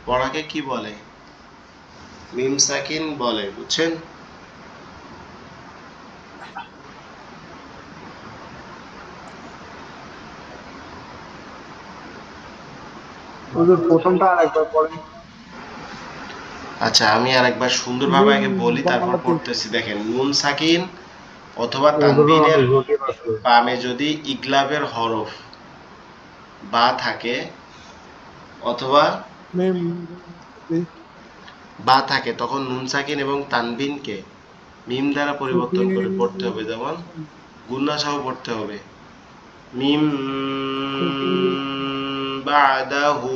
পড়াকে কি বলে? মিম সাকিন বলে, বুঝছেন? প্রথমটা আরেকবার পড়েন। আচ্ছা, আমি আরেকবার সুন্দরভাবে আগে বলি, তারপর পড়তেছি। দেখেন, নুন সাকিন অথবা তানবিনের বামে যদি ইগলাবের হরফ বা থাকে, অথবা বা থাকে, তখন নুন সাকিন এবং তানবিনকে মিম দ্বারা পরিবর্তন করে পড়তে হবে। যেমন গুন্না সহ পড়তে হবে, মিম বাদাহু।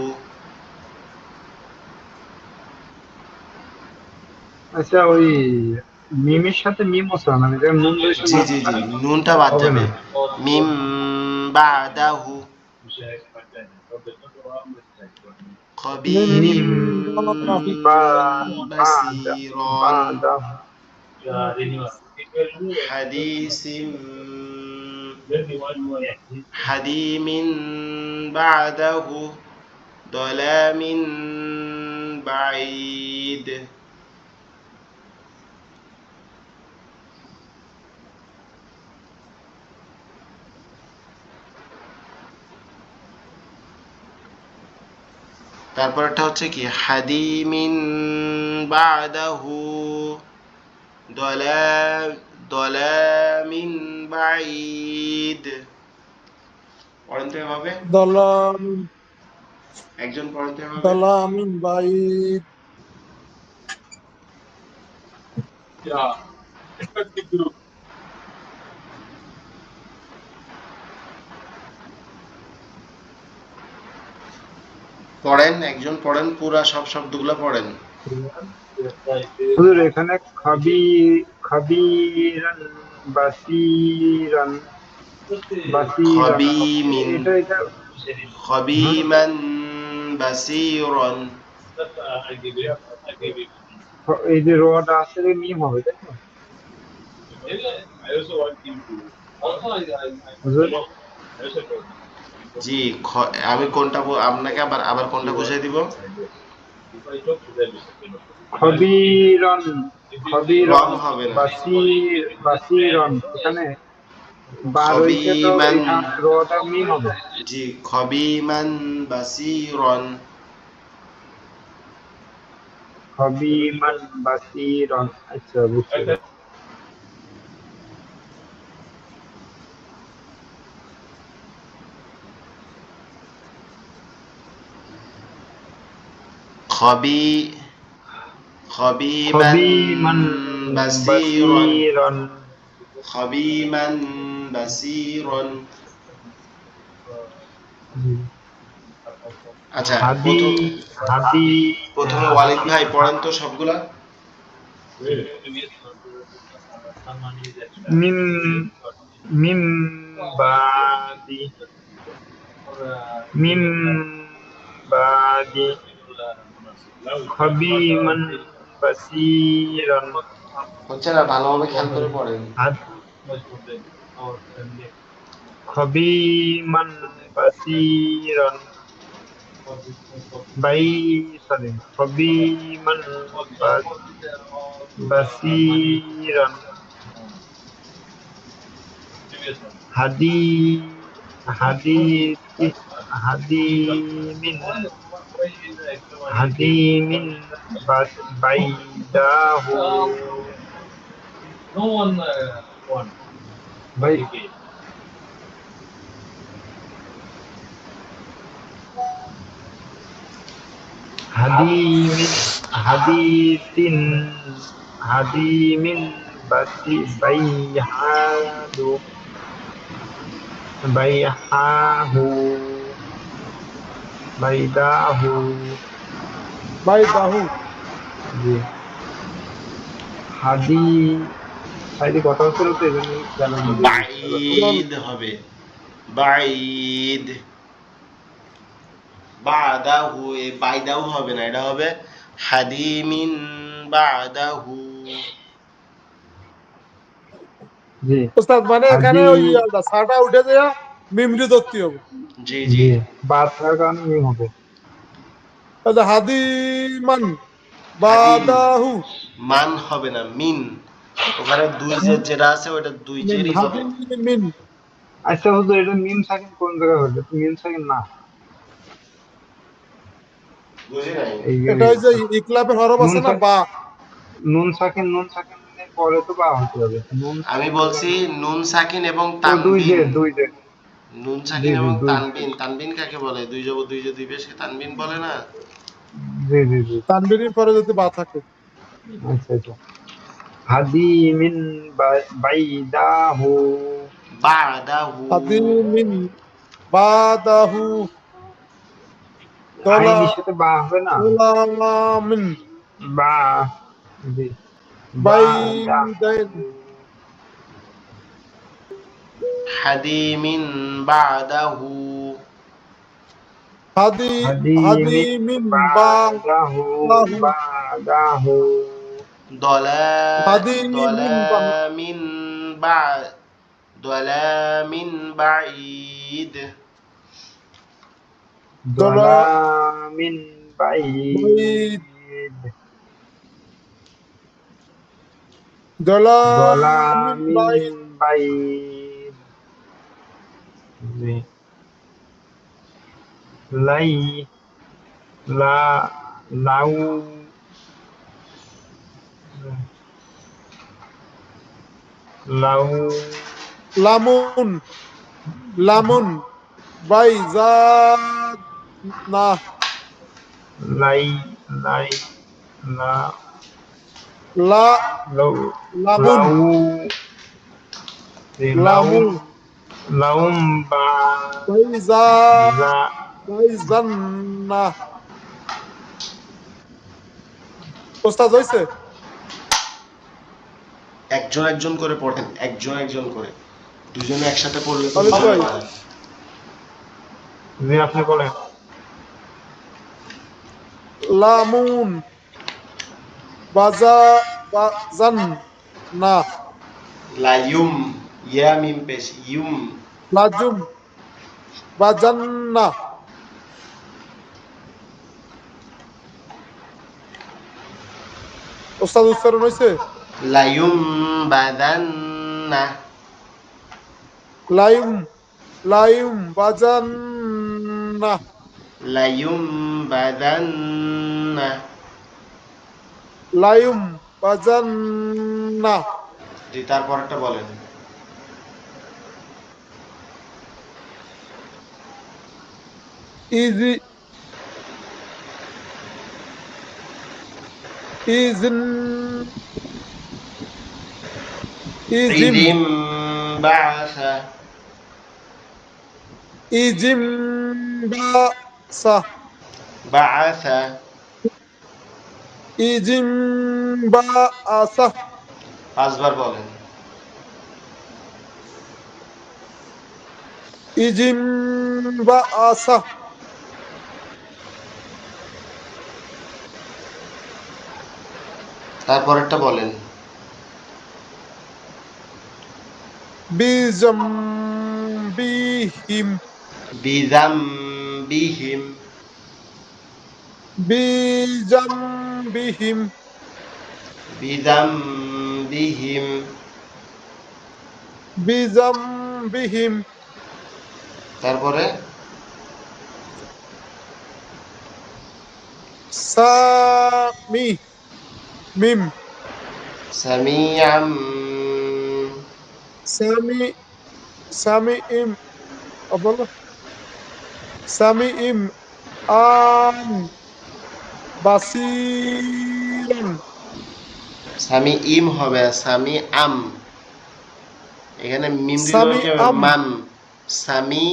আচ্ছা, ওই মিমের সাথে মিম আছে না, এটা নুন রয়েছে জি না, জি জি, নুনটা বাদ হবে যাবে। না। মিম বাদাহু মিম খবীরিম বা বাসীরন দা হাদিসিম হাদিমিন বাদাহু দলামিন বাঈদ। তারপরটা হচ্ছে কি, হাদিমিন বাদাহু দলা দলামিন বাঈদ। পড়েন তো এভাবে, একজন পড়েন তো এভাবে। পড়েন, একজন পড়েন, পুরা সব শব্দগুলো পড়েন। হুজুর, এখানে খাবিরান বাসিরান বাসিরান খবিমিন এটা হ্যাঁ, খবিমান বাসীরন। এই যে রটা আছে এটা মিম হবে, তাই তো? হুজুর, জি, আমি কোনটা আপনাকে আবার আবার কোনটা বুঝিয়ে দিব? খবিরন খবিরন রং হবে না। বাসিরন, এখানে বা রয়েছে তো খবিমান, এখানে রটা মিম হবে। জি, খবিমান বাসীরন। খবিমান বাসিরন, আচ্ছা বুঝতে পারছি। খবি খবিমান খবিমান বাসীরন বাসিরন। খবিমান বাসীরন। আচ্ছা, হাদি হাদি প্রথমে ওয়ালিদ ভাই পড়েন তো সবগুলা। মিম মিম বাদি মিম বাদি খবিমান বাসিরন। হচ্ছে না, ভালোভাবে খেয়াল করে পড়েন। খবিমান বাসিরন বাই সরি খবিমান বাসিরন হাদি হাদি হাদিমিন হাদিমিন বাইদাহু ভাই। হাদিমিন হাদিতিন হাদিমিন বাইহাদু বাইহাহু বাইদাহু জি। হাদি সাইডে কথা হচ্ছিল তো, এই জন্য জানা বুঝে বুঝতে পারছি। বাঈদ হবে, বাঈদ। বাদাহু, এ বাইদাহু হবে না, এটা হবে হাদিমিন বাদাহু। জি হাদি জি জি। জি, বাদ থাকার কারণে মিম হবে। তাহলে হাদিমান হাদিম বাদাহু মান হবে না, মিন। ওখানে দুই জের যেটা আছে ওটা দুই মিন জেরই হবে। হাদিমিন। আচ্ছা হুজুর, এটা মিম সাকিন কোন জায়গায় হলো? এটা মিম সাকিন না। বুঝি নাই। এই এটা ওই যে ইকলাবের হরফ নুন আছে না, সাকিন, বা। নুন সাকিনের পরে তো বা হতে হবে। নুন আমি সাকিন বা বলছি নুন। নুন সাকিন এবং ও দুই তানবিন। জের, দুই জের। নুন জি সাকিন জি, এবং দুই জের। তানবিন, তানবিন কাকে বলে? দুই জবর দুই জে দুই পেশকে তানবিন বলে না? জি জি জি। তানবীরের পরে যদি বা থাকে। আচ্ছা আচ্ছা। হাদিমিন বাইদাহু। বাদাহু। হাদিমিন বাদাহু দলা আইনের সাথে বা হবে না? দলামিন বা, জি, বাইদাইন বাদাহু। হাদিমিন বাদাহু। হাদিমিন হাদিমিন বাদাহু। বাদাহু বাদাহু। দলা হাদিমিন দলামিন বা দলামিন বাঈদ। দলা দলামিন বাইদ বাইদ। দলামিন দলামিন বাইদ বাইদ। জি। লাই, লা, লাউ, লাউ, লামুন লামুন বাইজাদ না লাই, লাই, লা, লা লাউ, লামুন লাউ, জি, লামু লাউম, লাউম বা, বাইজা জা। বাইজান না। ওস্তাদ হইছে? একজন একজন করে পড়েন, একজন একজন করে। দুজনে একসাথে পড়লে তো খালিদ বোঝা ভাই, যাবে না। জি আপনি বলেন। লামুন বাজান না। লাইয়ুম, ইয়া মিম পেশ ইউম। লাজুম বাজান না। ওস্তাদ উচ্চারণ হয়েছে? লাইয়ুম বাদান্না। লাইম লাইম বাজান না। লাইয়ুম বাদান্না। লাইম বাজান না। জি, তারপরটা বলেন। ইজি ইজিন ইজিম ইদিম বাসা। ইজিম বাসা বাসা। ইজিম বাসা 5 বার বলেন। ইজিম বাসা তারপরেরটা বলেন। বিজম বিহিম বিজাম বিহিম। বিজম বিহিম বিজাম বিহিম। বিজম বিহিম তারপরে সামি মিম সামিয়াম। সামি সামি ইম বলো সামি ইম আন বাসিরন সামি ইম হবে, সামি আম। এখানে মিম দুই জবর সামি কি হবে? আম মান। সামি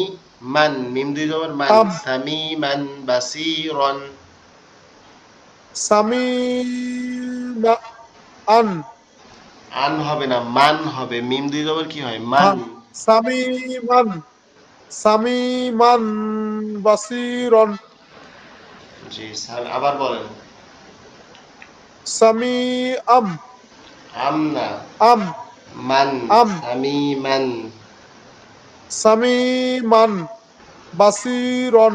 মান, মিম দুই জবর মান। আম সামি মান বাসিরন। সামি আন আন হবে না, মান হবে। মিম দুই জবর কি হয়? মান। হ্যাঁ সামি মান সামি মান বাসিরন জি, আবার বলেন। সামি আম আম না, আম মান। আম সামি মান। সামি মান বাসিরন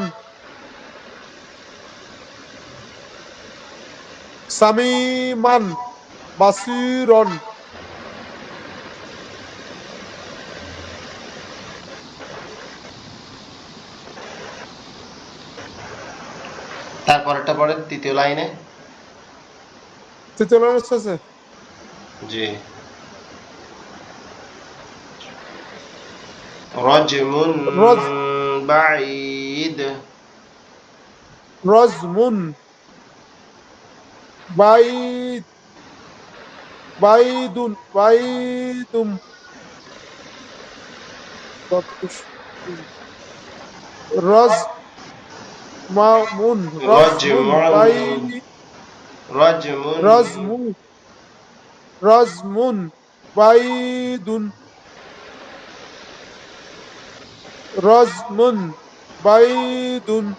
সামিমান বাসিরন তারপরেরটা পড়েন তৃতীয় লাইনে। তৃতীয় লাইন আছে জি। রজমুন রজ বাঈদ। রজমুন বাইদ বাইদুন বাইদুম রজ মামুন রজমুন রজমুন বাই রজমুন রজমু রজমুন বাইদুন রজমুন বাইদুন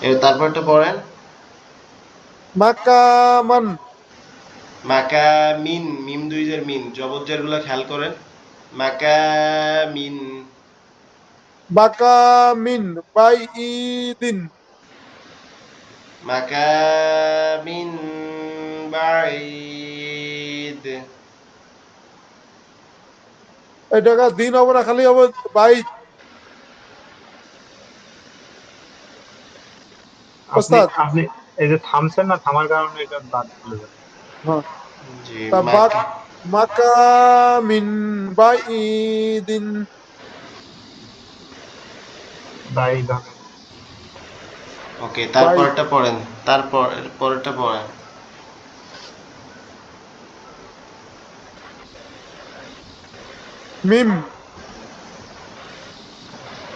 এর তারপরটা পড়েন। মাকামান মাকামিন, মিম দুইজের মিন, জবরজের গুলো খেয়াল করেন। মাকামিন। বাকামিন বাইদিন মাকামিন বাঈদ। এটাকে দিন হবে না খালি হবে বাইদ আপনি ওস্তাদ আপনি এই যে থামছেন না, থামার কারণে এটা বাদ চলে যাবে। হ্যাঁ জি। তা বাক মাকামিন বাইদিন দায়ী দানে। ওকে, বাইদ তারপরটা পড়েন। তারপর পরেরটা পড়েন। মিম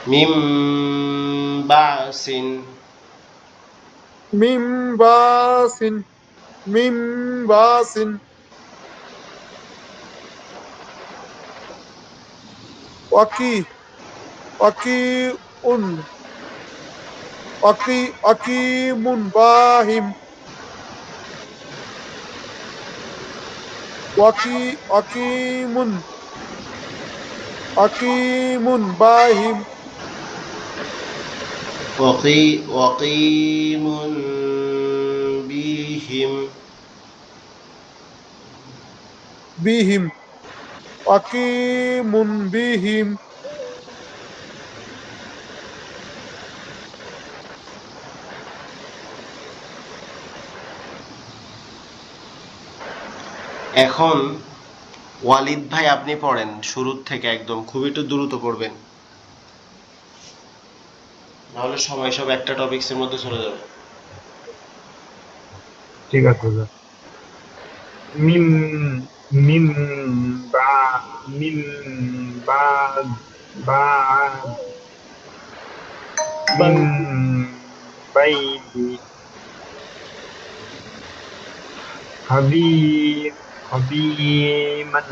মিম বাসিন। মিম বাসিন মিম বাসিন ওয়াকি ওয়াকি উন ওয়াকিমুন বাহিম ওয়াকিমুন ওয়াকিমুন বাহিম ওয়াকিমুন বিহিম। বিহিম ওয়াকিমুন বিহিম এখন ওয়ালিদ ভাই আপনি পড়েন শুরুর থেকে একদম, খুব একটু দ্রুত পড়বেন, নাহলে সময় সব একটা টপিকসের মধ্যে চলে যাবে। ঠিক আছে স্যার। মিম মিম বা মিম বা বা মিম বাইদ বাইদি হাবিব হাবিমান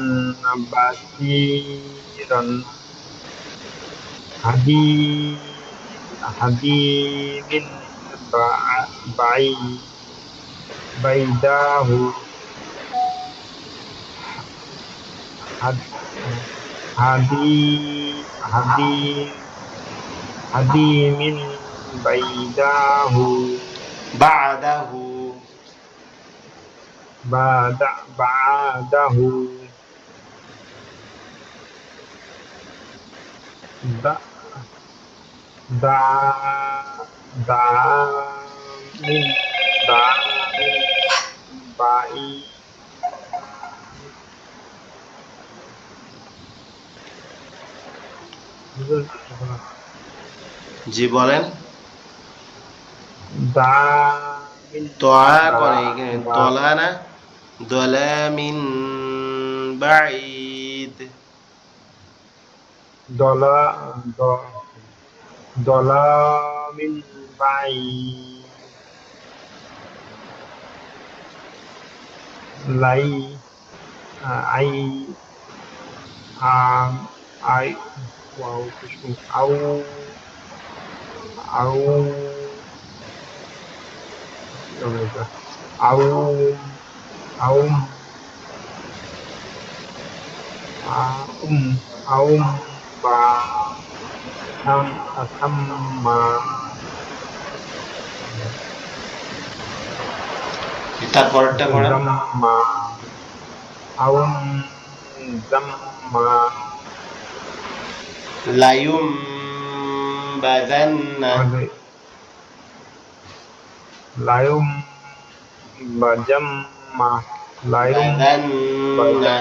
বাসিরন হাবিবিন বাই বাইদাহু হাদ- হাদি হাদি হাদিমিন বাইদাহু বাদাহু। বাদাহু দা দা দামিন দামিন বাই জি বলেন। দামিন তোয়া দা করে এখানে দা তলা না, দলামিন বাঈদ। দলা দ দলামিন বাই লাই আই আম আই ওয়াও কিছু আউ আউ কি হবে এটা আউ আউ আউম আউম বা أسمى তারপরেরটা পড়েন। زما أو زما লায়ুম বাদান্না لا ينبجما لا বাদান্না ينبجما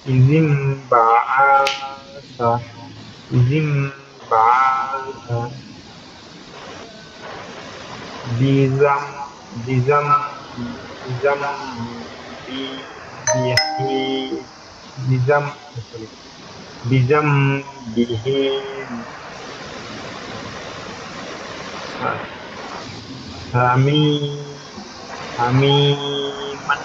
إذ انبعاث إذ انبعاث بزم بزم بزم بزم بذنبه حميم حميما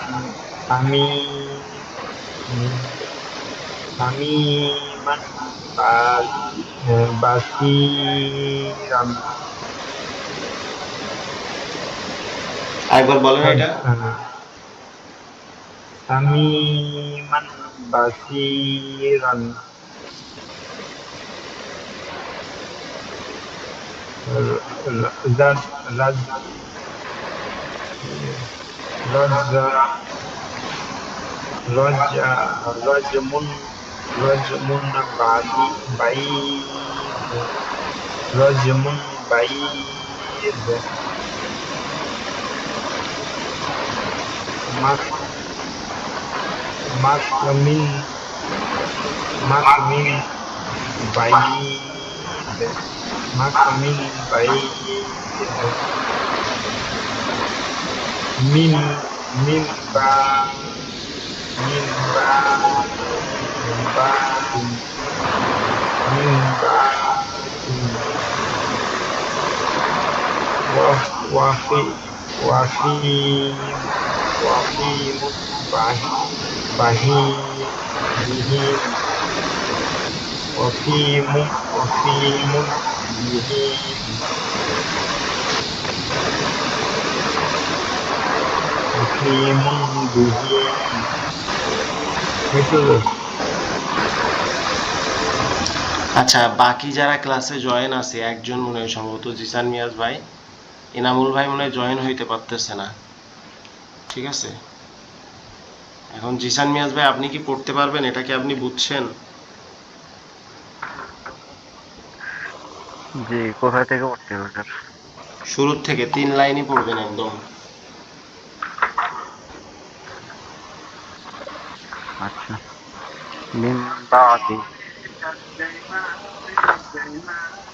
حميما بصيرا আরেকবার বলেন এটা। حميما بصيرا رز رز رز رجم رجم بعيد رجم بعيد مكمن بعيد مكمن بعيد من بعد من بعد من بعد من بعد وفي وفي وفي بهيم وفي بهيم وفي بهيم আচ্ছা, বাকি যারা ক্লাসে জয়েন আছে, একজন মনে হয় সম্ভবত জিসান মিয়াজ ভাই, ইনামুল ভাই মনে হয় জয়েন হইতে পারতেছে না। ঠিক আছে, এখন জিসান মিয়াজ ভাই আপনি কি পড়তে পারবেন? এটা কি আপনি বুঝছেন? জি, কোথায় থেকে পড়তে হবে স্যার? শুরুর থেকে 3 লাইনই পড়বেন একদম। আচ্ছা। মিন বাদি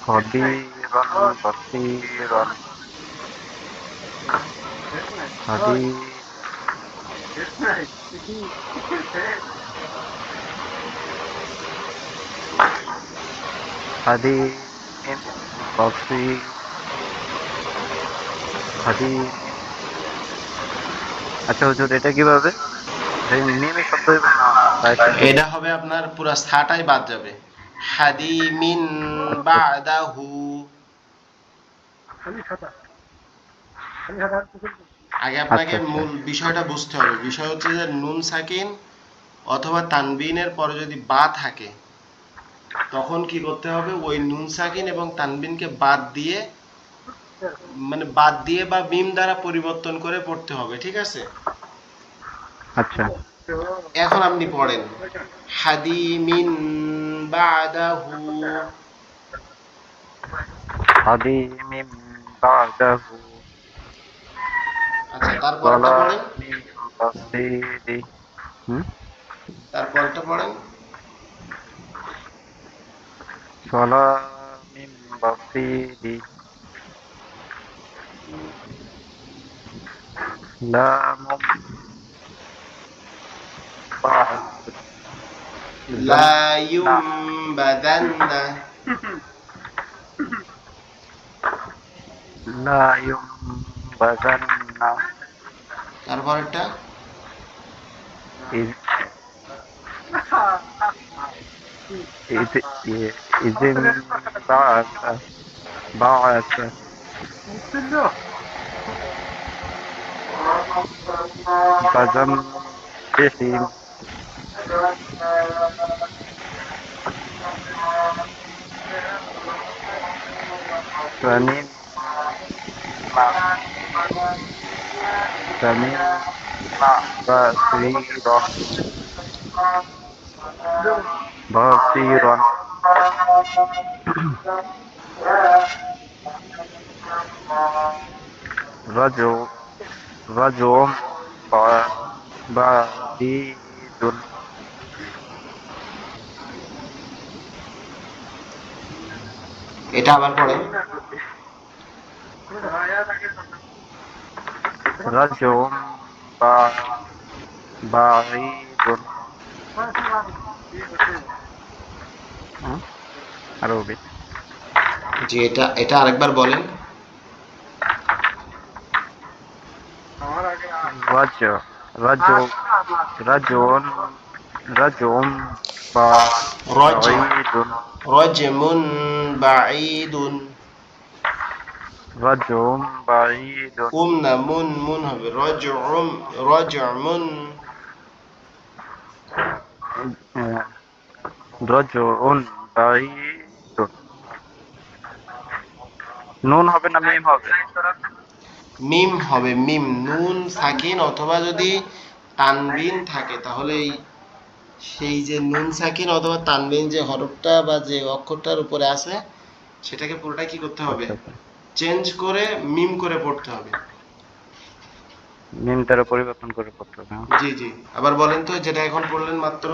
খবীরান বসীরান হাদীমিন বসীর হাদীমিন। আচ্ছা হুজুর, এটা কিভাবে? মিমি শব্দ হবে না? এটা হবে আপনার পুরো স্থাটাই বাদ যাবে। হাদিমিন বাদাহু। আগে আপনাকে আচ্ছা, আচ্ছা। মূল বিষয়টা বুঝতে হবে। বিষয় হচ্ছে যে নুন সাকিন অথবা তানবিনের পরে যদি বা থাকে, তখন কি করতে হবে? ওই নুন সাকিন এবং তানবিনকে বাদ দিয়ে, মানে বাদ দিয়ে বা মিম দ্বারা পরিবর্তন করে পড়তে হবে। ঠিক আছে, আচ্ছা। এখন আপনি পড়েন হাদিমিন বাদাহু। হাদীমিন বাদাহু আচ্ছা, তারপরটা পড়েন। সালামিন বাসীরি। তারপরটা পড়েন। সালামিন বাসীরি লামুম বা'দ লা ইউমবাদান্না। লা ইউমবাদান্না তারপরটা ইয ইযিন বা'আসা বা'আসা فجنبهم فمما فمما بصيرا رجل رجل بعيد এটা আবার পড়েন। رجل بعيد عربي জি, এটা এটা আরেকবার বলেন। رجل رجل رجل رجل রজ بعيد রজমুন বাঈদুন। رجل بعيد উম না, মুন মুন হবে, রজউম রজমুন। رجل بعيد নুন হবে না মিম হবে? মিম হবে, মিম। নুন সাকিন অথবা যদি তানবিন থাকে তাহলে সেই যে নুন সাকিন অথবা তানবিন যে হরফটা বা যে অক্ষরটার উপরে আছে সেটাকে পুরোটা কি করতে হবে, আচ্ছা আচ্ছা চেঞ্জ করে মিম করে পড়তে হবে। মিম দ্বারা পরিবর্তন করে পড়তে হবে। জি জি, আবার বলেন তো যেটা এখন পড়লেন মাত্র।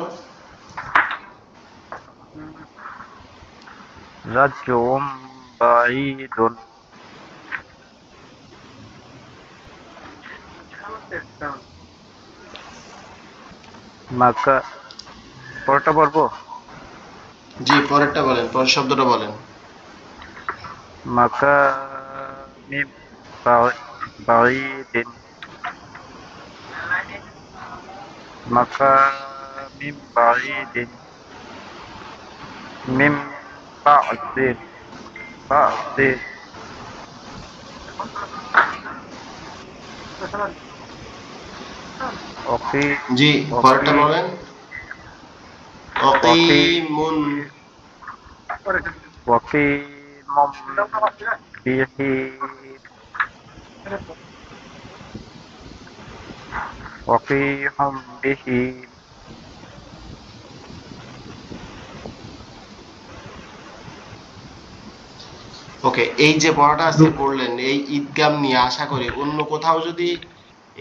রাজ্যম বাঈদুন মাকা পরটা পড়বো? জি, পরেরটা বলেন, পরের শব্দটা বলেন। মাকা মিম বাঈদিন মাকা মিম বাঈদিন মিম বা'দিন বা'দিন ওকি জি, পরেরটা ওকি বলেন। ওকি অকিমুন। ওকিমম বিহি ওকিহম বিহি ওকে, এই যে পড়াটা আজকে পড়লেন এই ঈদগাম নিয়ে, আশা করি অন্য কোথাও যদি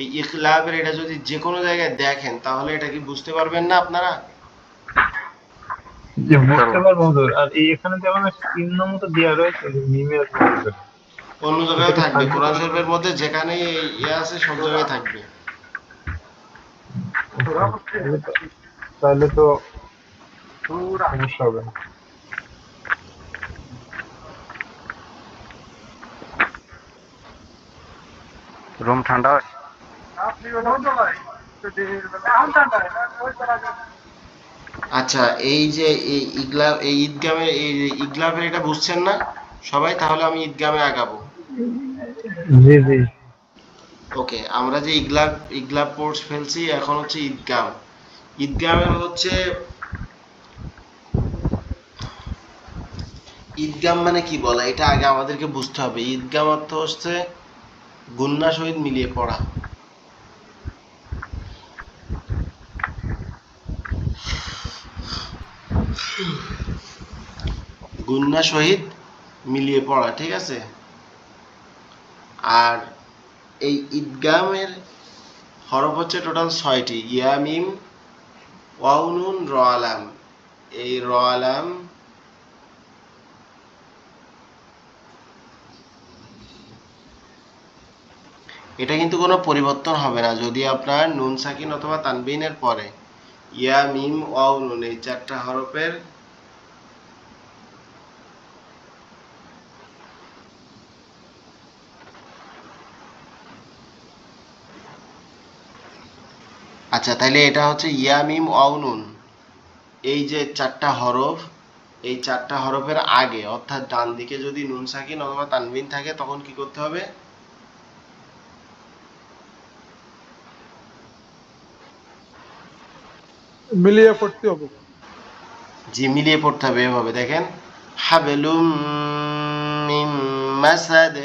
এই ইখলাবের এটা যদি যে কোনো জায়গায় দেখেন তাহলে এটা কি বুঝতে পারবেন না আপনারা? যে বুঝতে ইনশাআল্লাহ। পারবো হুজুর। আর এই এখানে যেমন একটা চিহ্ন মতো দেওয়া রয়েছে যে মিমের মধ্যে, অন্য এটা জায়গায় কি থাকবে, থাকবে কোরআন তাহলে? শরীফের মধ্যে যেখানে ইয়ে আছে সব জায়গায় থাকবে। তাহলে তো সমস্যা হবে না। রুম ঠান্ডা হয়? আচ্ছা, এই যে এই ইগলাব, এই ঈদগামের এই ইগলাবের এটা বুঝছেন না সবাই? তাহলে আমি ঈদগামে আগাবো। জি জি। ওকে, আমরা যে ইগলাব ইগলাব কোর্স ফেলছি, এখন হচ্ছে ঈদগাম। ঈদগামের হচ্ছে, ঈদগাম মানে কি বলা, এটা আগে আমাদেরকে বুঝতে হবে। ঈদগাম অর্থ হচ্ছে গুন্না সহিত মিলিয়ে পড়া। গুন্না সহিত মিলিয়ে পড়া, ঠিক আছে? আর এই ঈদগামের হরফ হচ্ছে টোটাল 6টি। ইয়া মিম ওয়াও নুন র আলাম। এই র আলাম, এটা কিন্তু কোনো পরিবর্তন হবে না যদি আপনার নুন সাকিন অথবা তানবিনের পরে ইয়া মিম ওয়াও নুন এই 4টা হরফের। আচ্ছা, তাইলে এটা হচ্ছে ইয়া মিম ওয়াও নুন, এই যে 4টা হরফ, এই 4টা হরফের আগে অর্থাৎ ডান দিকে যদি নুন সাকিন অথবা তানবিন থাকে তখন কি করতে হবে? মিলিয়ে পড়তে হবে। জি মিলিয়ে পড়তে হবে এভাবে দেখেন হাবলুম মিন মাসাদ।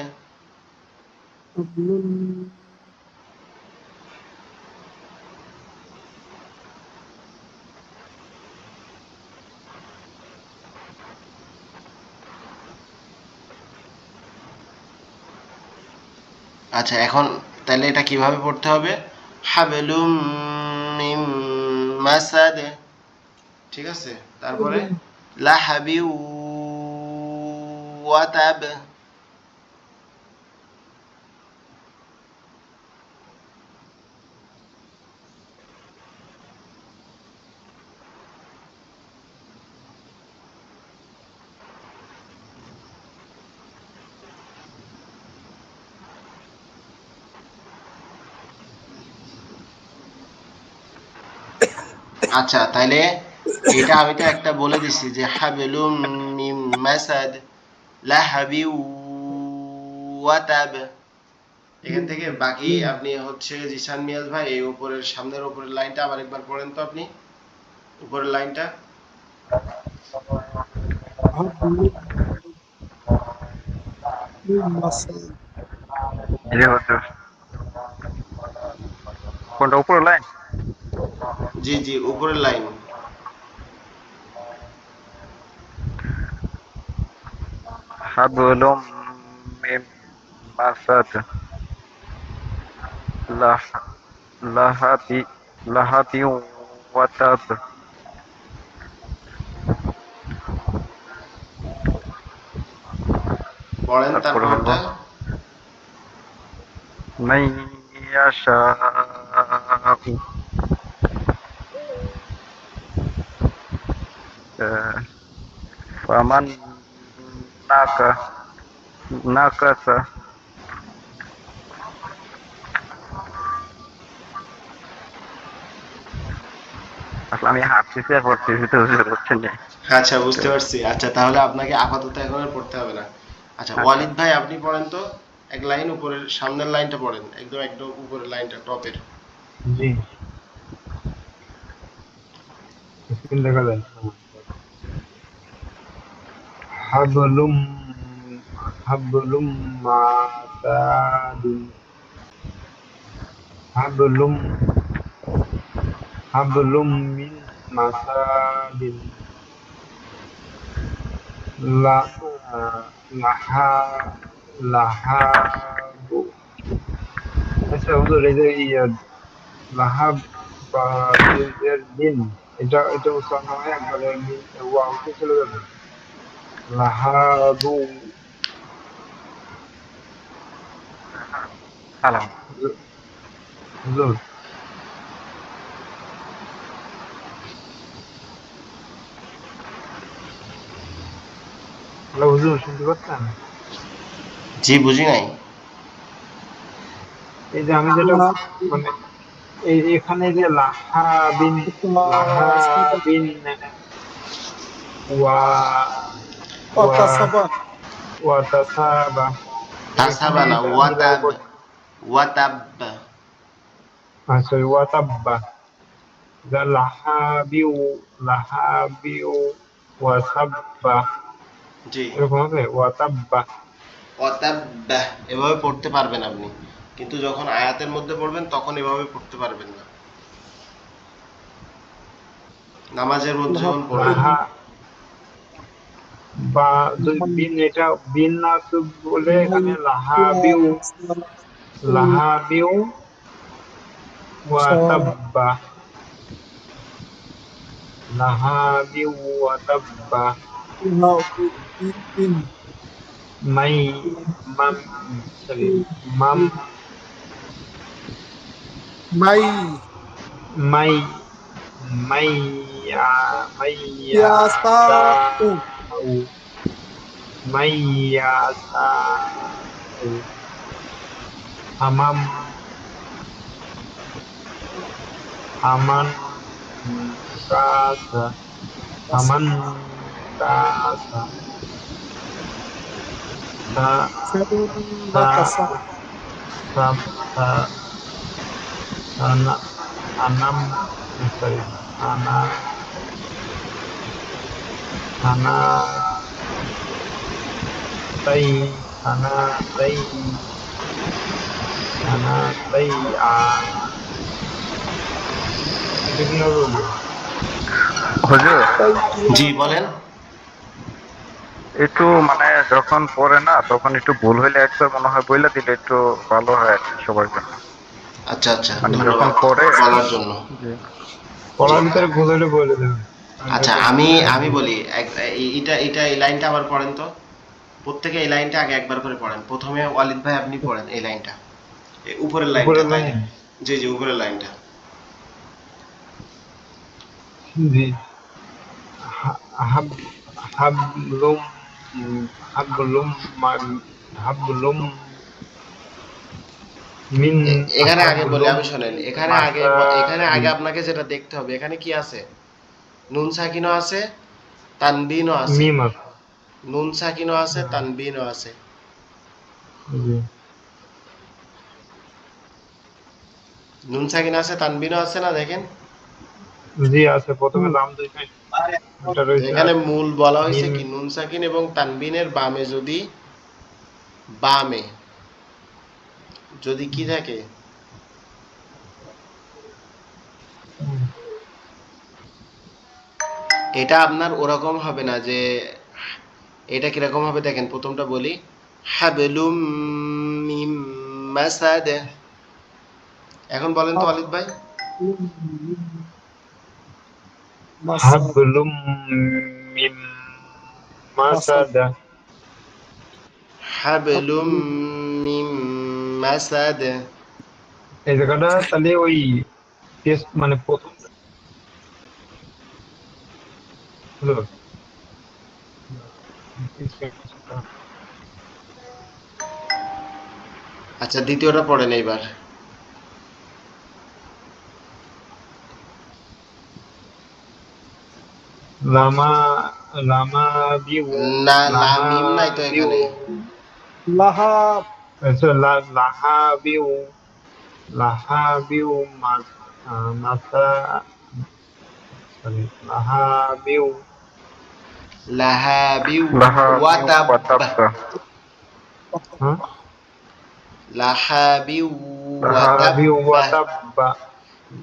আচ্ছা এখন তাহলে এটা কিভাবে পড়তে হবে হাবলুম মিন মাসাদ। ঠিক আছে তারপরে লাহাবি ওয়াতাব। আচ্ছা তাইলে এটা আমি তো একটা বলে দিছি যে হাবলুম মিন মাসাদ লাহাবি ওয়াতাব। এখান থেকে বাকি আপনি হচ্ছে জিসান মিয়াজ ভাই এই উপরের সামনের উপরের লাইনটা আবার একবার পড়েন তো আপনি উপরের লাইনটা। জি হুজুর। কোনটা উপরের লাইন? জি জি উপরের লাইন। হাবলুম মিন মাসাদ লাহ লাহাবি লাহাবি ওয়াতাব। পড়েন তারপরে হলো তারপরটা। মান ইয়াশাউ ফামান নাকা নাকাসা। আসলে আমি হাঁটতেছি আর পড়তেছি তো হুজুর, বুঝছেন না। আচ্ছা তো বুঝতে পারছি। আচ্ছা তাহলে আপনাকে আপাতত এখন আর পড়তে হবে না। আচ্ছা আচ্ছা, ওয়ালিদ ভাই আপনি পড়েন তো এক লাইন উপরের সামনের লাইনটা পড়েন একদম একদম উপরের লাইনটা টপের। জি, স্ক্রিন দেখা যায়। হাবলুম হাবলুম মাতাদিন হাবলুম হাবলুম মিন মাসাদিন লা লাহা লাহাবু। আচ্ছা হুজুর, এই যে লাহাব বা এর দিন, এটা উচ্চারণ হয় একবারে ওয়া উঠে চলে যাবে। লাহাবু। সালাম। হুজুর, হ্যালো হুজুর, শুনতে পাচ্ছেন? জি বুঝি নাই। এই যে আমি যেটা মানে এই এখানে যে লাহাবিন লাহাবিন ওয়া ওয়া ওয়া তাসাবা, এখানে তাসাবানা এটা মিলায় ওয়াতাব পড়তে। ওয়াতাব। সরি, ওয়া তাব্বা। যা লাহাবিউ লাহাবিউ ওয়া সাব্বা, জি এরকম হবে ওয়া তাব্বা। ওয়াতাব এভাবে পড়তে পারবেন আপনি কিন্তু যখন আয়াতের মধ্যে পড়বেন তখন এভাবে পড়তে পারবেন না নামাজের মধ্যে যখন পড়বেন। লাহা বা যদি বিন, এটা বিন না তো বলে এখানে লাহাবিউ লাহাবিউ ওয়া তাব্বা লাহাবিউ ওয়া তাব্বা মাই মাম সরি মাম মাই মাই মাইয়া মাইয়া ইয়াসাউ সাউ মাইয়া সাউ হামাম হামান কাসা হামান কাসা সা সা কাসা সা সা সানা সানাম সরি হানা হানা তাই হানা তাই হানা তাই এটা কিভাবে বলবো? হুজুর তাই জি বলেন। একটু মানে যখন পড়ে না তখন একটু ভুল হইলে একবার মনে হয় বইলা দিলে একটু ভালো হয় আর কি সবার জন্য। আচ্ছা আচ্ছা, মানে যখন ধন্যবাদ পড়ে বলার জন্য। জি জি পড়ার ভিতরে ভুল হলে বলে দেবেন। আমি আচ্ছা, হয়তো আমি আমি বুঝবো। বলি এটা এটা এই লাইনটা আবার পড়েন তো। প্রত্যেকে এই লাইনটা আগে একবার করে পড়েন। প্রথমে ওয়ালিদ ভাই আপনি পড়েন এই লাইনটা, এই উপরের লাইনটা, উপরের তাই না? লাইন। জি জি, উপরের লাইনটা। জি। হা- হাব হাবলুম হাবলুম হাবলুম মিন এখানে আগে বলি হাবলুম আমি, শোনেন, এখানে আগে মাসাদিন। আপনাকে যেটা দেখতে হবে, এখানে কি আছে? নুন সাকিনও আছে, তানবিনও আছে। মিম আছে। নুন সাকিনও আছে, হ্যাঁ, তানবিনও আছে। জি নুন সাকিন আছে, তানবিনও আছে না, দেখেন। জি আছে। প্রথমে লাম দুই পাশে এটা তো রয়েছে এখানে আর মূল বলা হয়েছে মিম। কি, নুন সাকিন এবং তানবিনের বামে যদি, বামে যদি কি থাকে, হুম, এটা আপনার ওরকম হবে না যে, এটা কিরকম হবে দেখেন, প্রথমটা বলি, হাবলুম মিম মাসাদ। এখন বলেন তো ওয়ালিদ ভাই। মাসাদ হাবলুম মিম মাসাদ মাসাদা। হাবলুম মিম মাসাদ। এই জায়গাটা তাহলে ওই টেস্ট মানে প্রথম হলো। আচ্ছা, দ্বিতীয়টা পড়েন এইবার। লামা লামা বিউ না, লামা মিম নাই তো বিউ এখানে। লাহা আচ্ছা লাহা বিউ লাহা বিউ মাসা সরি লাহা বিউ লাহাবিউ লাহাবিউ ওয়াতাব। ওয়াতাব্বা হ্যাঁ লাহাবিউ লাহা বিউ ওয়াতাব্বা। ওয়াতাব্বা।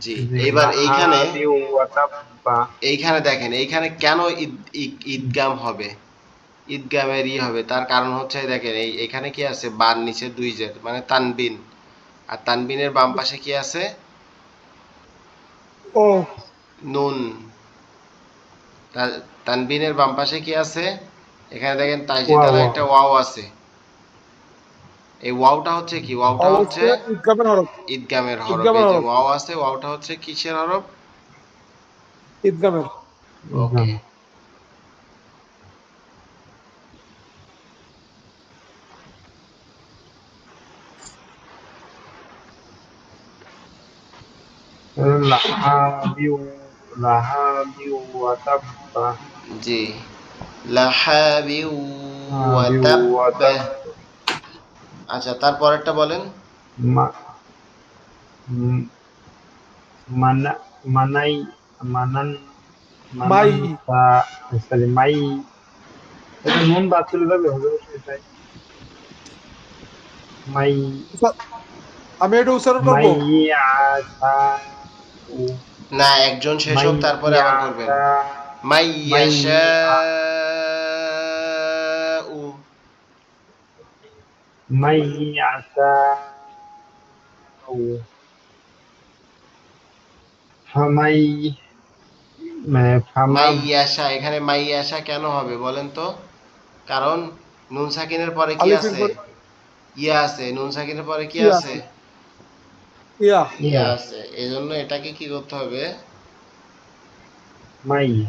জি, জি এবার লাহা এইখানে, বিউ ওয়াতাব্বা। দেখেন এইখানে কেন ঈদগাম হবে, ঈদগামের হবে, তার কারণ হচ্ছে দেখেন, এখানে কি আছে, বার নিচে দুই জের মানে তানবিন, আর তানবিনের বাম পাশে কি আছে, ও নুন। তানবিনের বাম পাশে কি আছে, এখানে দেখেন তাইজি ওয়া দ্বারা ওয়া একটা ওয়াও আছে। এই ওয়াওটা হচ্ছে কি, ওয়াওটা হচ্ছে অবশ্যই ইদগামের হরফ ঈদগামের হরফ। ইদগামের এই যে হরফ ওয়াও আছে, ওয়াওটা হচ্ছে কিসের হরফ? ইদগামের ওকে। লাহা বিউ লাহা বিউ ওয়াতাব্বা। জি, লাহাবিউ বিউ ওয়াতাব্বা। ওয়াতাব্বা। আচ্ছা, তারপরেরটা বলেন। মা- উম, মানা মানাই মানান মাই মানান সরি মাই। এটা নুন বাদ চলে যাবে হবে এটাই। মাই আমি এটা উচ্চারণ করবো। মাই আশা উ না, একজন শেষ মাই হোক তারপরে আবার করবেন। আশা মাই মাইয়াশাউ। মাই আশা ফামাই ফামা। মাইয়াশা, এখানে মাইয়াশা কেন হবে বলেন তো? কারণ নুন সাকিনের পরে কি আলিফের আছে? পরে ইয়া আছে। নুন সাকিনের পরে কি ইয়া আছে? আছে ইয়া ইয়া ইয়া আছে। এই জন্য এটাকে কি করতে হবে? মাই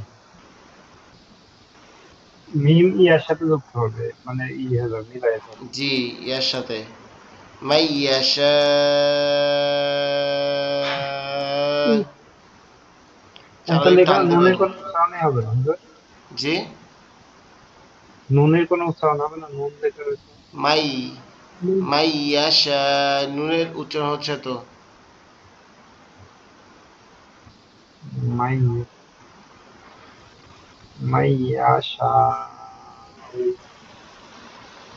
মিম ইয়ার সাথে যুক্ত হবে মানে হয়ে যাবে মিলাই যাবে। জি, ইয়ার সাথে মাইয়াশা। চালো তাহলে একটু এখানে টানতে নুনের পারি। কোনো উচ্চারণই হবে না হুজুর? জি, নুনের কোনো উচ্চারণ হবে না নুন লেখা রয়েছে। মাই মাইয়াশা, নুনের উচ্চারণ হচ্ছে তো। মাই মাইয়াশা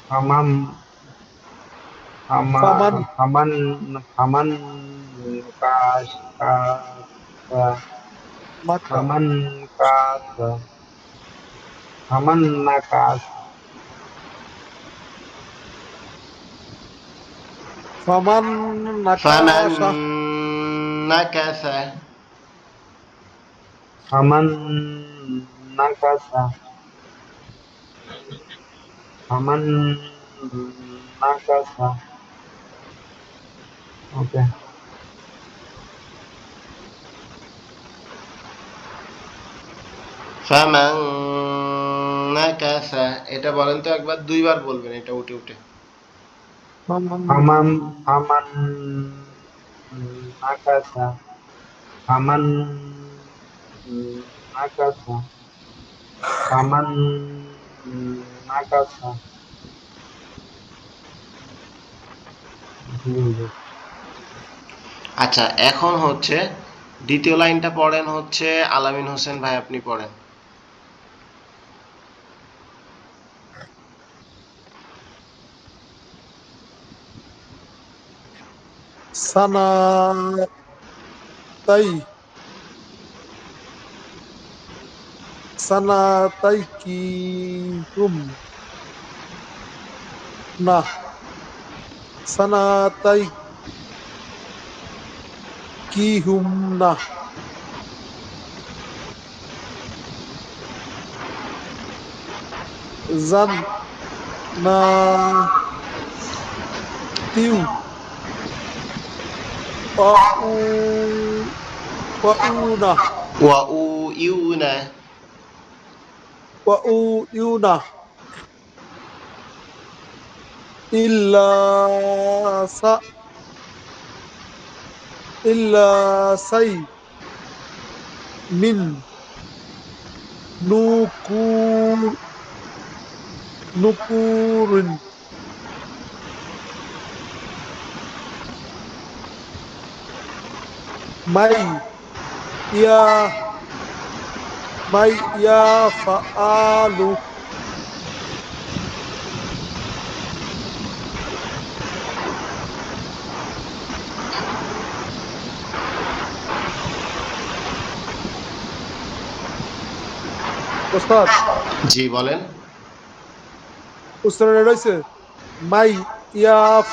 ফামান ফামা ফামান ফামান ফামান কাশ নাকা ফামান কাশ ফামান নাকাশ ফামান ফামান নাকাশা নাকাসা ফামান নাকাশা ফামান নাকাশা ওকে ফামান নাকাসা এটা বলেন তো একবার, দুইবার বলবেন এটা উঠে উঠে। ফামান ফামান ফামান নাকাশা ফামান নাকাশা ফামান নাকাশা আচ্ছা, এখন হচ্ছে দ্বিতীয় লাইনটা পড়েন, হচ্ছে আলামিন হোসেন ভাই আপনি পড়েন। সানাতাই সানাতাইকি হুম না সানাতাই কি হুম না জান না tiu au wauna ওয়া উ ইউনা wauuna illa sa illa say min nukur nukurin may ya may ya faalu ওস্তাদ জি বলেন। উস্তাদ রয়েছে মাই ইয়াফ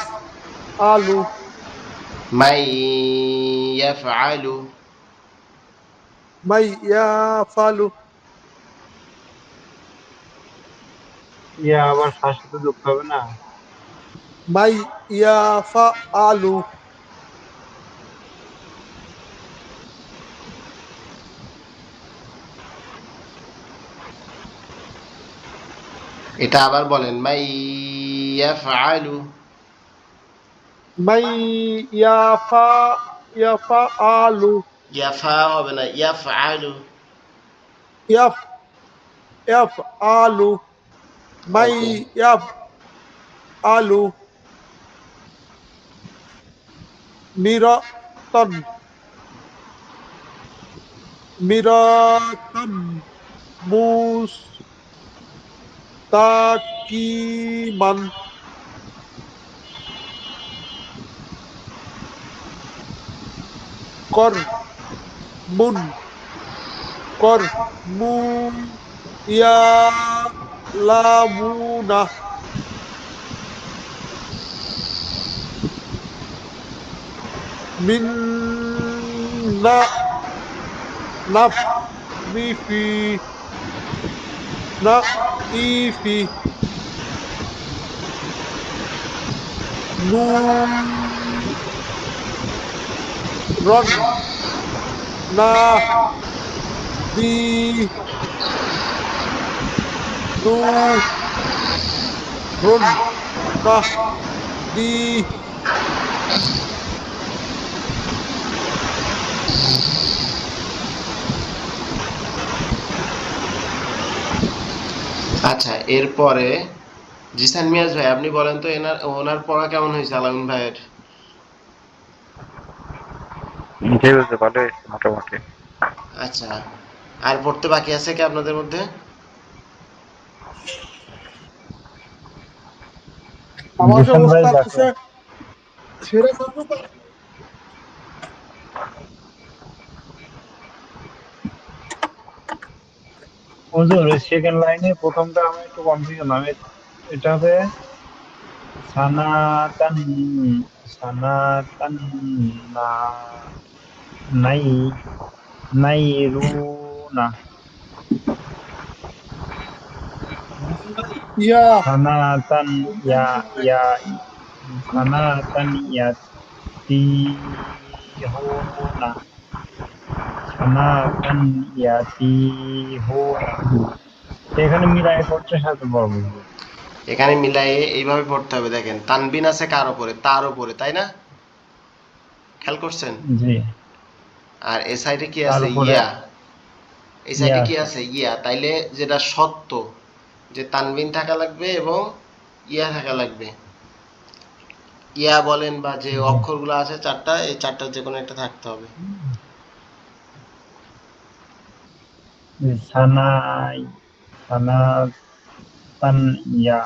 আলু মাই ইয়াফআলু মাই ইয়াফালু ইয়া আবার সাথে যুক্ত হবে না মাই ইয়াফা আলু এটা আবার বলেন, মাই ইয়াফআলু। মাই ইয়াফা ইয়াফা আলু ইয়াফা হবে না, ইয়াফআলু। ইয়াফ ইয়াফ আলু মাই ওকে। ইয়াফ আলু মিরাতন মিরাতন মুস্তাকিমান কর মুন কর মু ইয়ালামুনা মিন না নাফ মিফি না ইফি নুরন না দি নুরুন না দি আচ্ছা, এরপরে জিসান মিয়াজ ভাই আপনি বলেন তো, ওনার পড়া কেমন হয়েছে আলামিন ভাইয়ের? ঠিক আছে, ভালোই হয়েছে মোটামুটি। আচ্ছা, আর পড়তে বাকি আছে কি আপনাদের মধ্যে? আমাকে জিসান ভাই ওস্তাদ বাকি কিসে আছে। ছেড়ে থাকবো তো? হুজুর ওই সেকেন্ড লাইনে প্রথমটা আমি একটু কনফিউশন, আমি এটা হবে সানাতান, সানাতান না, নাই, নাই রুনা, ইয়া সানাতান ইয়া, ইয়া, সানাতান ইয়াতিহুনা, সানাতান ইয়াতিহুনা। এখানে মিলাই পড়তে সাথে পারবো। এখানে মিলাইয়ে এইভাবে পড়তে হবে, দেখেন তানবিন আছে কার উপরে? তার উপরে, তাই না? খেয়াল করছেন? জি, আর এ সাইডে কি তার আছে? উপরে ইয়া। এই ইয়া সাইডে কি আছে। আছে? ইয়া। তাইলে যেটা সত্য, যে তানবিন থাকা লাগবে এবং ইয়া থাকা লাগবে। ইয়া বলেন বা যে জি। অক্ষরগুলো আছে চারটা, এই চারটার যে কোনো একটা থাকতে হবে। সানাই, সানাতান ইয়া,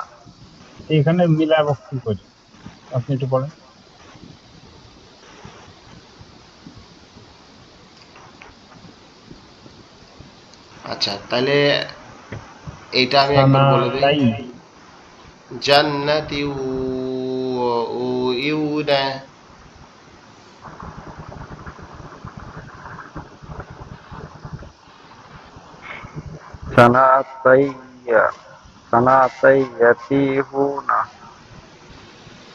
এখানে মিলাবো কি করি, আপনি একটু বলেন। আচ্ছা, তাহলে এইটা আমি একবার বলে দিই। সানাতাই, জান্নাতি ইউনা। সানাতাইয়া, সানাতাইয়াতিহুনা,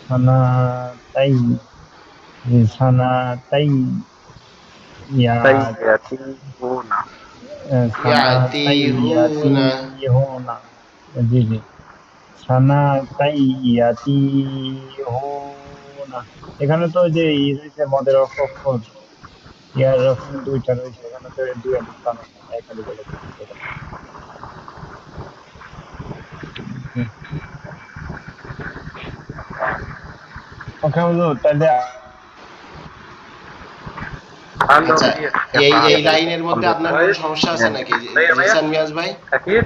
সানাতাই, সানাতাই ইয়া, তাইয়াতিহুনা। সানাতাই ইয়াতিহুনা। ইয়াতিহুনা। জি জি, সানাতাই ইয়াতিহুনা। এখানে তো যে ই রয়েছে মদের অক্ষর, ইয়ার অক্ষর দুইটা রয়েছে, এখানে তো দুই আলিফ বানানো, এক আলিফ বলে দিচ্ছে। ওকে হুজুর, তাহলে আচ্ছা, এই এই Alhamdulillah. লাইনের মধ্যে আপনার কোনো সমস্যা আছে নাকি, জিসান মিয়াজ ভাই? Akif?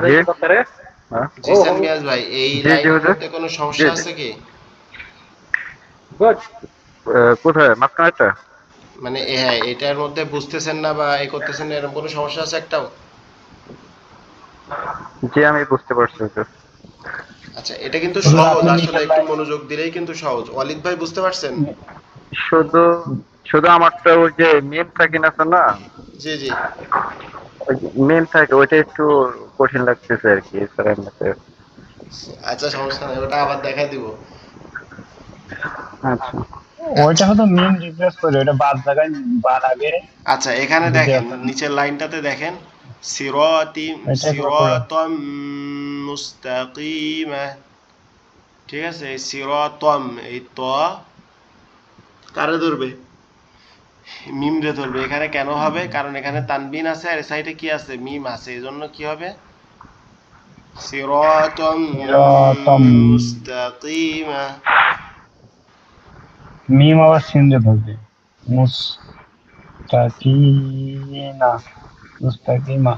জি। হ্যাঁ। জিসান মিয়াজ ভাই, এই জি জি লাইনের হুজুর। মধ্যে কোনো জি সমস্যা জি। আছে কি? কোথায় মাঝখানেরটা? মানে হ্যাঁ, এটার মধ্যে বুঝতেছেন না বা এ করতেছেন না, এরকম কোনো সমস্যা আছে একটাও? জি আমি বুঝতে পারছি হুজুর। আচ্ছা, এটা কিন্তু হুজুর সহজ, আপনি আসলে নিচের একটু লাইন, মনোযোগ দিলেই কিন্তু সহজ। ওয়ালিদ ভাই বুঝতে পারছেন? শুধু শুধু আমারটা ওই যে মেম থাকে না, আছে না, জি জি। ওই মেম থাকে ওইটা একটু কঠিন লাগতেছে আর কি, এছাড়া এমনিতে। আচ্ছা, সমস্যা নাই, ওটা আবার দেখাই দিব। আচ্ছা। ওইটা আচ্ছা হয়তো মিম রিপ্লেস করে, ওইটা বাদ জায়গায় বার আগে আচ্ছা, এখানে যদি দেখেন আপনার নিচের লাইনটাতে দেখেন, সিরাতি এটা একবার পড়ে। সিরাতাম মুস্তাকিমা। ঠিক আছে, এই সিরাতাম, এই ত কারে ধরবে? মিম রে ধরবে। এখানে কেন হবে? কারণ এখানে তানবিন আছে আর সাইডে কি আছে? মিম আছে, এজন্য কি হবে? সিরাতাম সিরাতাম, মুস্তাকিমা। মিম আবার সিনজে ধরবে, মুস্তাকিনা, মুস্তাকিমা।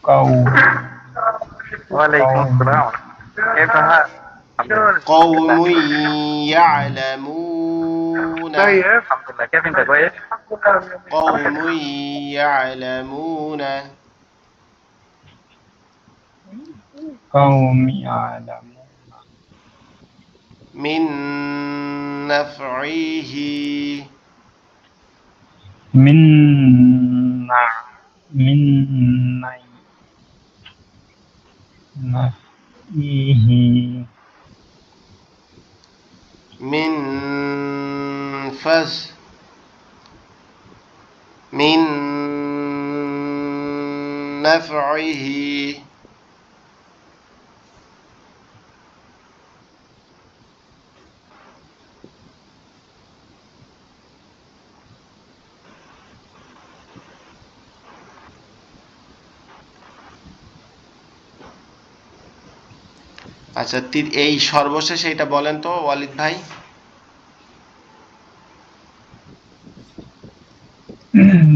কাউ, ওয়ালাইকুম কাউ, আসসালাম। كيف حال؟ الحمد لله. قوم يعلمون. الحمد لله. كيف انت كويس؟ قوم يعلمون. قوم يعلمون. من نفعه. من نع، من نعي، نفيه، من فز. من نفعه. আচ্ছা, এই সর্বশেষ এটা বলেন তো ওয়ালিদ ভাই।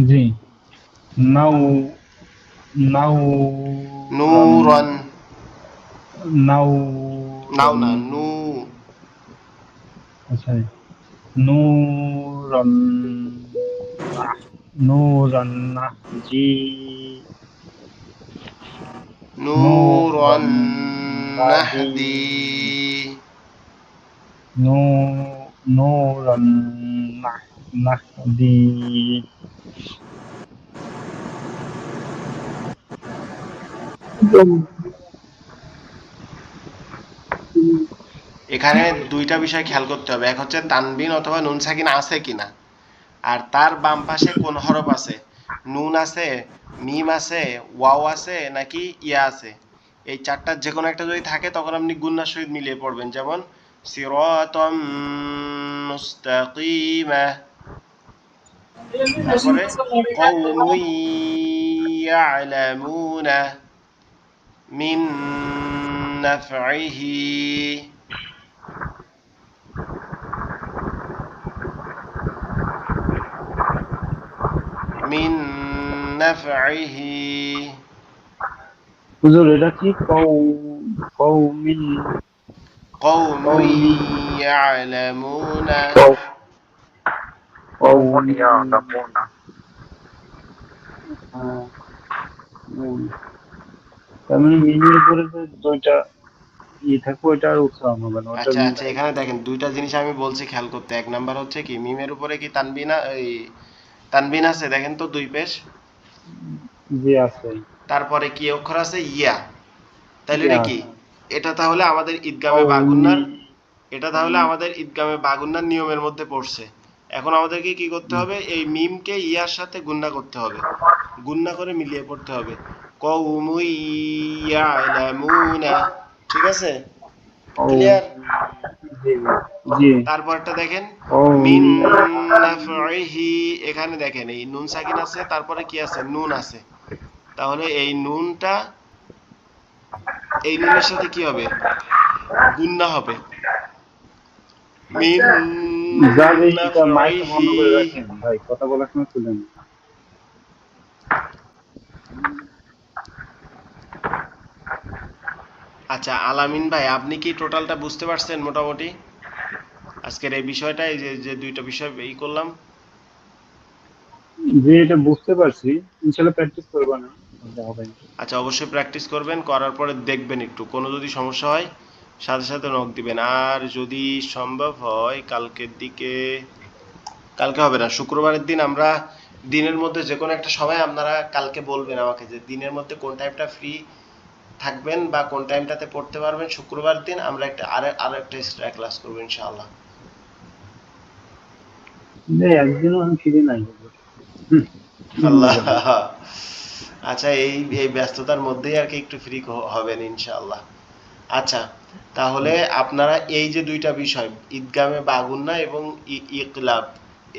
জি, নাও নাও নূরন, নাও নাও না, নূ, আচ্ছা, নূরন নূরন জি নূরন নূরন নাহি নাহদি, নূ নূরন নাহদি এখানে দুইটা বিষয় খেয়াল করতে হবে, এক হচ্ছে তানবিন অথবা নুন সাকিন আছে কিনা, আর তার বাম পাশে কোন হরফ আছে, নুন আছে, মিম আছে, ওয়াও আছে নাকি ইয়া আছে। এই চারটার যে কোনো একটা যদি থাকে তখন আপনি গুন্নার সহিত মিলিয়ে পড়বেন, যেমন সিরাতাম মুস্তাকিমা, তারপরে কওমুন ইয়ালামুনা মিন নাফইহি, মিন নাফইহি, হুজুর এটা কি কওমিন কওমুন কওমিন ইয়ালামুনা, কওমুন কওমিন ইয়ালামুনা। তার মানে মিনের উপরে যে দুইটা থাকবে ওইটা আর উচ্চারণ হবে না, ওটা আচ্ছা মিন আচ্ছা, হয়ে এখানে যাবে। দেখেন দুইটা জিনিস আমি বলছি খেয়াল করতে। এক নাম্বার হচ্ছে কি, মিমের উপরে কি তানবিনা এই তানবিন আছে দেখেন তো দুই পেশ, জি আছে, তারপরে কি অক্ষর আছে, ইয়া। তাহলে ইয়া এটা কি, আছে। এটা তাহলে আমাদের ঈদগামে বাগুন্নার, কওমি এটা তাহলে আমাদের ঈদগামে বাগুন্নার নিয়মের মধ্যে পড়ছে। এখন আমাদেরকে কি করতে হবে, এই মিমকে ইয়ার সাথে গুন্না করতে হবে, গুন্না করে মিলিয়ে পড়তে হবে, কওমুন ইয়ালামুনা। ঠিক আছে, ক্লিয়ার? কওমি জি জি তারপরটা দেখেন, মিন কওমি নাফইহি, এখানে দেখেন এই নুন সাকিন আছে, তারপরে কি আছে, নুন আছে। তাহলে এই নুনটা এই নুনের সাথে কি হবে, গুন্না হবে, মিন যাবে এটা মাইকটা বন্ধ নাফইহি। করে রাখেন ভাই, কথা বলার সময় শুনেন। আচ্ছা আলামিন ভাই, আপনি কি টোটালটা বুঝতে পারছেন মোটামুটি আজকের এই বিষয়টা, এই যে যে দুইটা বিষয় এই করলাম? যে এটা বুঝতে পারছি, ইনশাল্লাহ প্র্যাকটিস করবো না, তাহলে হবে না। আচ্ছা, অবশ্যই প্র্যাকটিস করবেন, করার পরে দেখবেন একটু, কোনো যদি সমস্যা হয় সাথে সাথে নক দিবেন। আর যদি সম্ভব হয় কালকের দিকে, কালকে হবে না, শুক্রবারের দিন আমরা দিনের মধ্যে যে কোনো একটা সময় আপনারা কালকে বলবেন আমাকে যে দিনের মধ্যে কোন টাইমটা ফ্রি থাকবেন বা কোন টাইমটাতে পড়তে পারবেন। শুক্রবার দিন আমরা একটা আরো একটা এক্সট্রা ক্লাস করবো ইনশাআল্লাহ। যে একদিনও আমি ফিরে নাই হুজুর। অন্য আল্লাহ, জায়গায়। আচ্ছা, এই এই ব্যস্ততার মধ্যেই আর কি একটু ফ্রি হবেন ইনশাআল্লাহ। আচ্ছা, তাহলে আপনারা এই যে দুইটা বিষয়, ঈদগামে বাগুন্না এবং ইকলাব,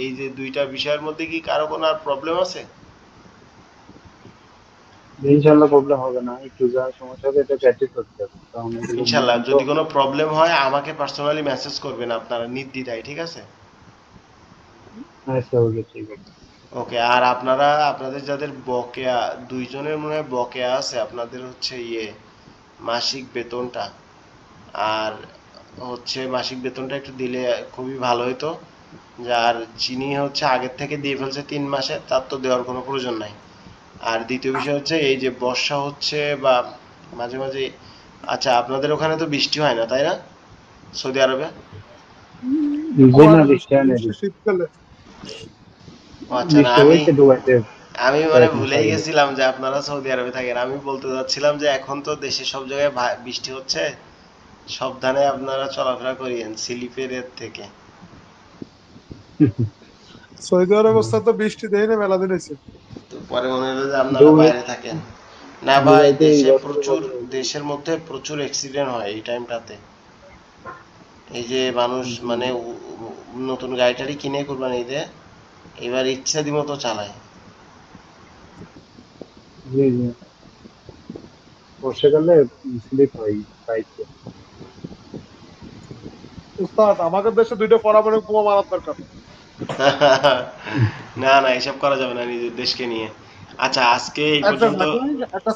এই যে দুইটা বিষয়ের মধ্যে কি কারো কোনো আর প্রবলেম আছে? ইনশাল্লাহ প্রবলেম হবে না, একটু যা সমস্যা হবে এটা প্র্যাকটিস করতে হবে, কারণ এগুলো ইনশাল্লাহ, নিয়ম তো। যদি কোনো প্রবলেম হয় আমাকে পার্সোনালি মেসেজ করবেন আপনারা নির্দ্বিধায়, ঠিক আছে? আচ্ছা ওকে, ঠিক আছে। ওকে। আর আপনারা আপনাদের যাদের বকেয়া, দুইজনের মনে হয় বকেয়া আছে, আপনাদের হচ্ছে ইয়ে মাসিক বেতনটা, আর হচ্ছে মাসিক বেতনটা একটু দিলে খুবই ভালো হতো। যার যিনি হচ্ছে আগের থেকে দিয়ে ফেলছে 3 মাসে, তার তো দেওয়ার কোনো প্রয়োজন নাই। আর দ্বিতীয় বিষয় হচ্ছে এই যে বর্ষা হচ্ছে বা মাঝে মাঝে, আচ্ছা আপনাদের ওখানে তো বৃষ্টি হয় না তাই না, সৌদি আরবে? জি না, আমাদের বৃষ্টি হয় না বৃষ্টি এদিকে। শীতকালে। ও আচ্ছা, না বৃষ্টি আমি হয়েছে দুবাইতে আমি মানে কয়েক মাস ভুলেই আগে। গেছিলাম যে আপনারা সৌদি আরবে থাকেন। আমি বলতে চাচ্ছিলাম যে এখন তো দেশে সব জায়গায় বৃষ্টি হচ্ছে, সাবধানে আপনারা চলাফেরা করিয়েন স্লিপের এর থেকে। সৌদি আরব অবস্থা তো বৃষ্টি দেয় না, মেলা দিন হয়েছে। তো পরে মনে হলো যে আপনারা দুবাই বাইরে থাকেন। না ভাই, দুবাইতে এই দেশে বছর প্রচুর, বছর হয়েছে। দেশের মধ্যে প্রচুর অ্যাক্সিডেন্ট হয় এই টাইমটাতে। এই যে মানুষ মানে নতুন গাড়ি টাড়ি কিনে কোরবানি ঈদে এবার ইচ্ছাদি মতো চালায়। জি জি। বর্ষাকালে স্লিপ হয় বাইকে। উস্তাদ আমাদের দেশে 2টা পরমাণু বোমা মারার দরকার। না না এসব করা যাবে না নিজের দেশকে নিয়ে। আচ্ছা আজকে এই একটা পর্যন্ত। জাতি একটা